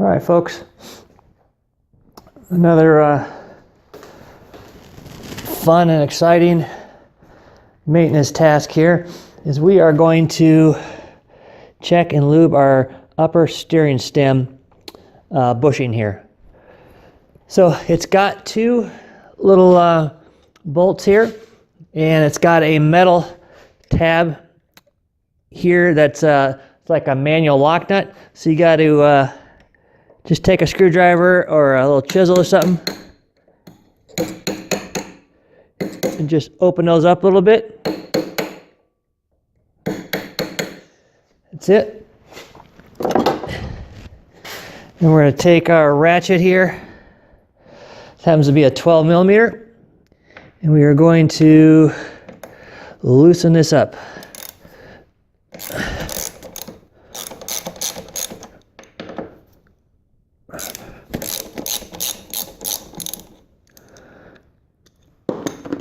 All right, folks. Another fun and exciting maintenance task here is we are going to check and lube our upper steering stem bushing here. So it's got two little bolts here, and it's got a metal tab here that's like a manual lock nut. So you got to just take a screwdriver or a little chisel or something and just open those up a little bit. That's it. And we're going to take our ratchet here. This happens to be a 12 millimeter. And we are going to loosen this up.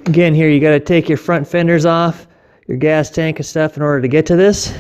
Again, here you got to take your front fenders off, your gas tank and stuff in order to get to this.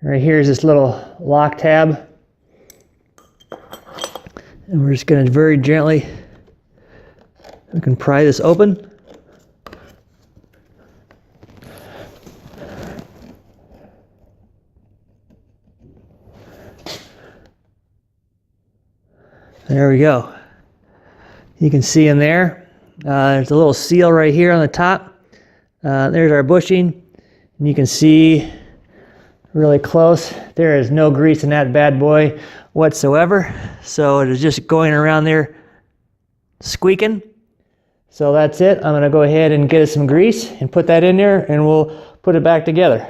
Right here is this little lock tab, and we're just going to very gently, we can pry this open. There we go. You can see in there, there's a little seal right here on the top. There's our bushing, and you can see really close. There is no grease in that bad boy whatsoever. So it is just going around there squeaking. So that's it. I'm going to go ahead and get us some grease and put that in there, and we'll put it back together.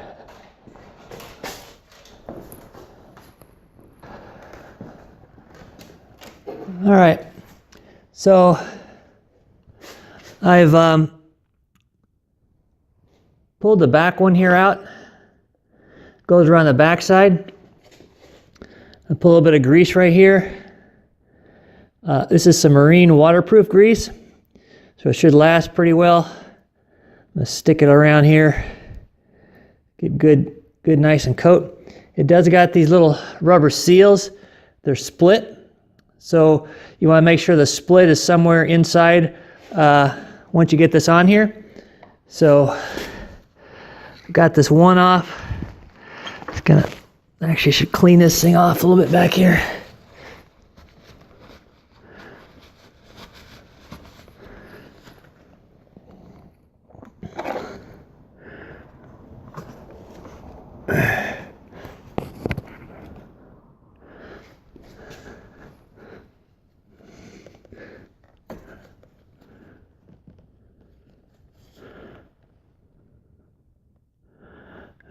All right. So I've pulled the back one here out. Goes around the back side. I pull a little bit of grease right here. This is some marine waterproof grease, so it should last pretty well. I'm gonna stick it around here. Get good, nice and coat. It does got these little rubber seals. They're split, so you want to make sure the split is somewhere inside once you get this on here. So got this one off. Actually should clean this thing off a little bit back here.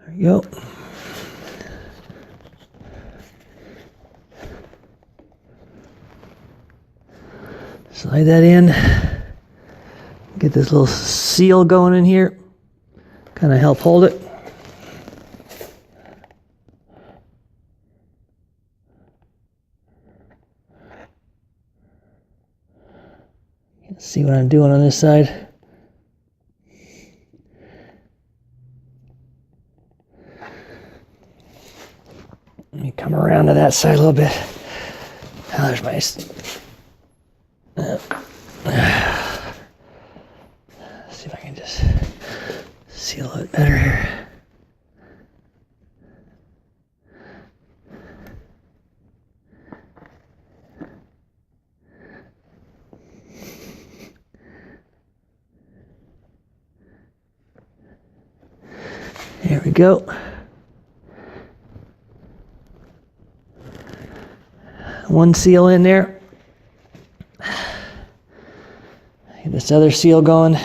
There you go. Slide that in, get this little seal going in here, kind of help hold it. You can see what I'm doing on this side. Let me come around to that side a little bit. Oh, there's my... see if I can just seal it better here. There we go. One seal in there. Get this other seal going.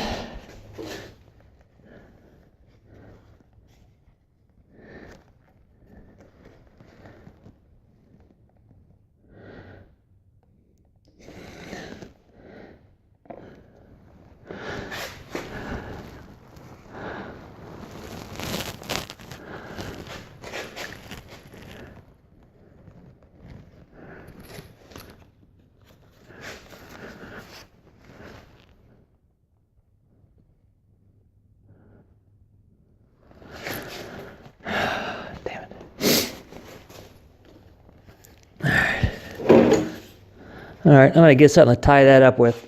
All right, I'm gonna get something to tie that up with.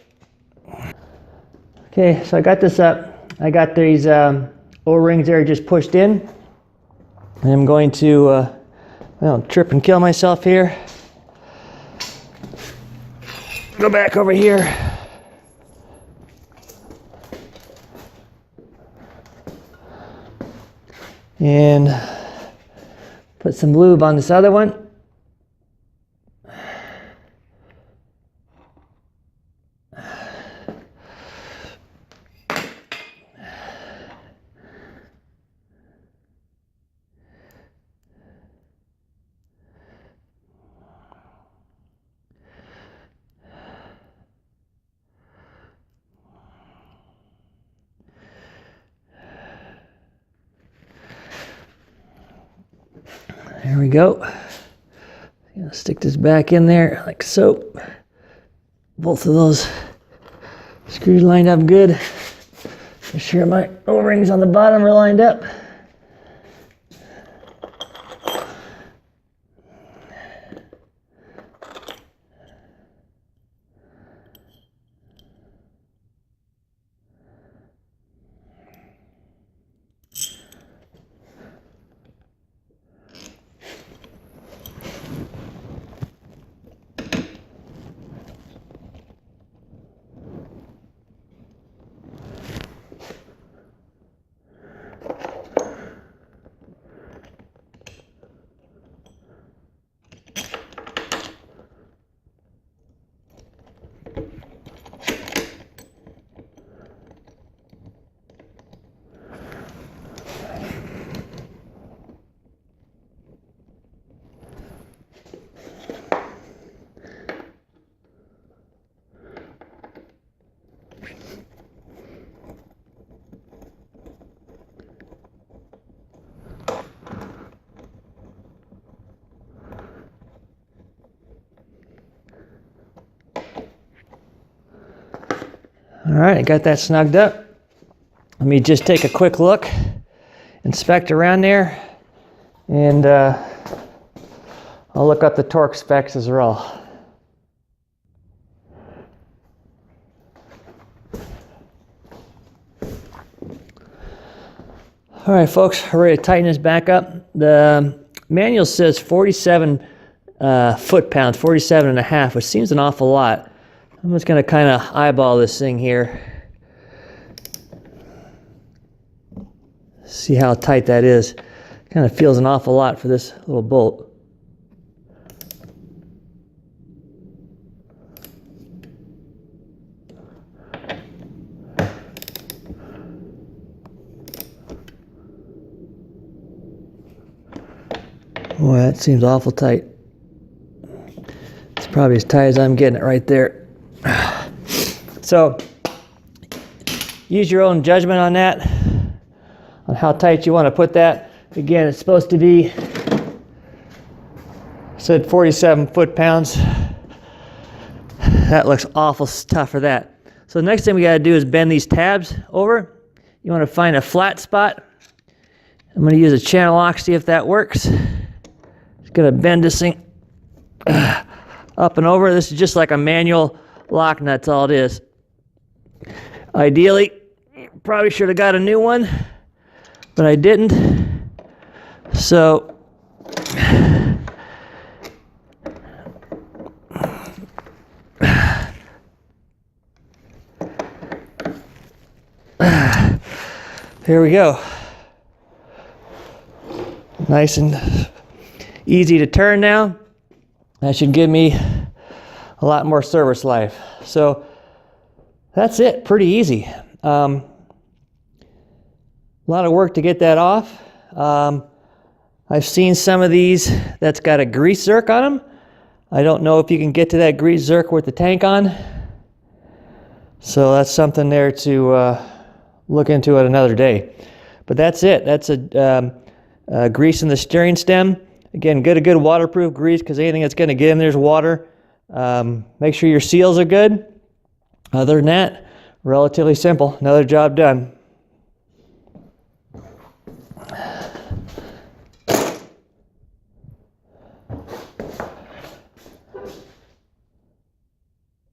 Okay, so I got this up. I got these O-rings there just pushed in. And I'm going to well, trip and kill myself here. Go back over here. And put some lube on this other one. There we go. Stick this back in there like so. Both of those screws lined up good. Make sure my O-rings on the bottom are lined up. All right, I got that snugged up. Let me just take a quick look, inspect around there, and I'll look up the torque specs as well. All right, folks, we're ready to tighten this back up. The manual says 47 foot-pounds, 47 and a half, which seems an awful lot. I'm just going to kind of eyeball this thing here. See how tight that is. Kind of feels an awful lot for this little bolt. Boy, that seems awful tight. It's probably as tight as I'm getting it right there. So, use your own judgment on that, on how tight you want to put that. Again, it's supposed to be, said 47 foot-pounds. That looks awful tough for that. So the next thing we got to do is bend these tabs over. You want to find a flat spot. I'm going to use a channel lock, see if that works. Just going to bend this thing up and over. This is just like a manual lock nut, that's all it is. Ideally, probably should have got a new one, but I didn't. So, here we go. Nice and easy to turn now. That should give me a lot more service life. So that's it, pretty easy. A lot of work to get that off. I've seen some of these that's got a grease zerk on them. I don't know if you can get to that grease zerk with the tank on. So that's something there to look into at another day. But that's it. That's a grease in the steering stem. Again, get a good waterproof grease because anything that's going to get in there's water. Make sure your seals are good. Other than that, relatively simple. Another job done.